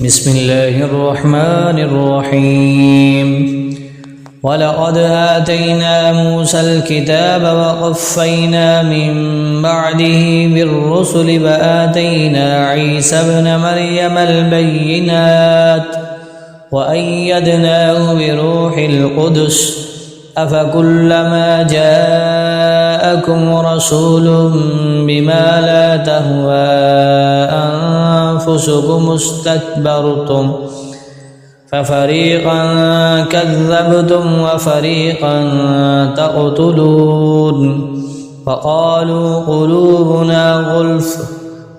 بسم الله الرحمن الرحيم ولقد آتينا موسى الكتاب وقفينا من بعده بالرسل وآتينا عيسى ابن مريم البينات وأيدناه بروح القدس أفكلما جاءكم رسول بما لا تهوى أنفسكم استكبرتم ففريقا كذبتم وفريقا تقتلون فقالوا قلوبنا غلف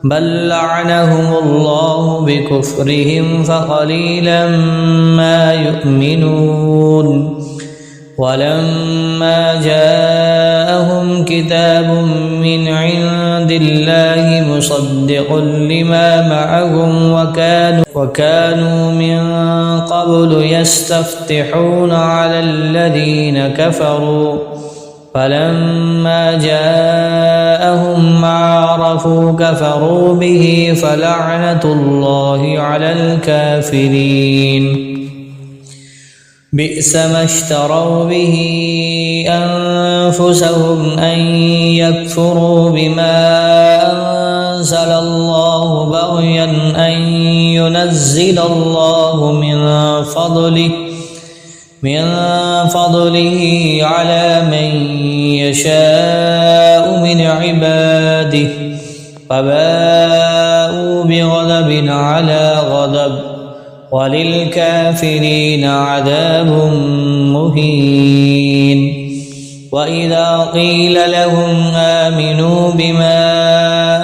بل لعنهم الله بكفرهم فقليلا ما يؤمنون ولما جاءهم كتاب من عند الله مصدق لما معهم وكانوا من قبل يستفتحون على الذين كفروا فلما جاءهم ما عرفوا كفروا به فلعنة الله على الكافرين بئس ما اشتروا به أنفسهم أن يكفروا بما أنزل الله بغيا أن ينزل الله من فضله على من يشاء من عباده فباءوا بغضب على غضب وللكافرين عذاب مهين وإذا قيل لهم آمنوا بما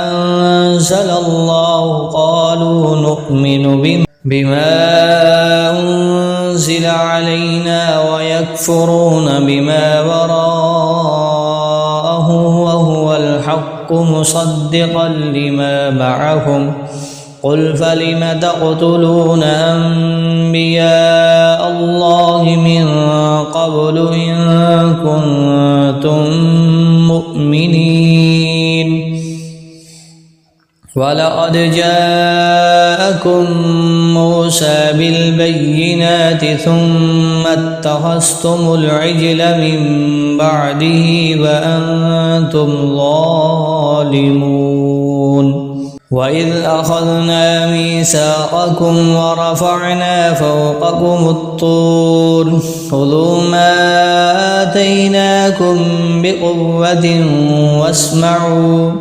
أنزل الله قالوا نؤمن بما أنزل علينا ويكفرون بما وراءه وهو الحق مصدقا لما معهم قل فلم تقتلون أنبياء الله من قبل إن كنتم مؤمنين ولقد جاءكم موسى بالبينات ثم اتخذتم العجل من بعده وأنتم ظالمون وإذ أخذنا ميثاقكم ورفعنا فوقكم الطور خذوا ما آتيناكم بقوة واسمعوا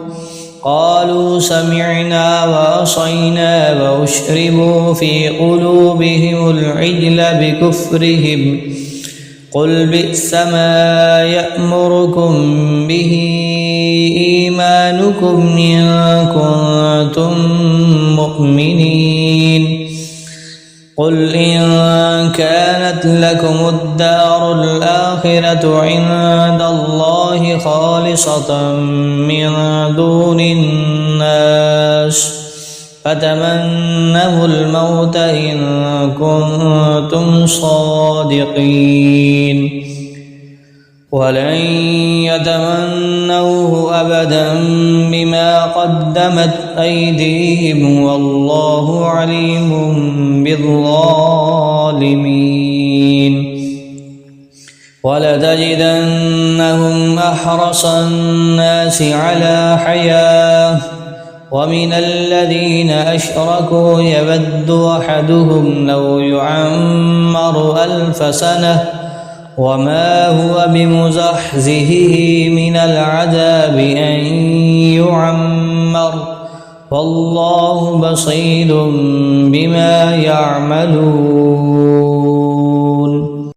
قالوا سمعنا وعصينا وأشربوا في قلوبهم العجل بكفرهم قل بئس ما يأمركم به إيمانكم إن كنتم مؤمنين قل إن كانت لكم الدار الآخرة عند الله خالصة من دون الناس فتمنوا الموت إن كنتم صادقين ولن يتمنوه أبدا بما قدمت أيديهم والله عليم بالظالمين ولتجدنهم أحرص الناس على حياة ومن الذين أشركوا يود أحدهم لو يعمر 1000 سنة وما هو بمزحزحه من العذاب أن يعمر والله بصير بما يعملون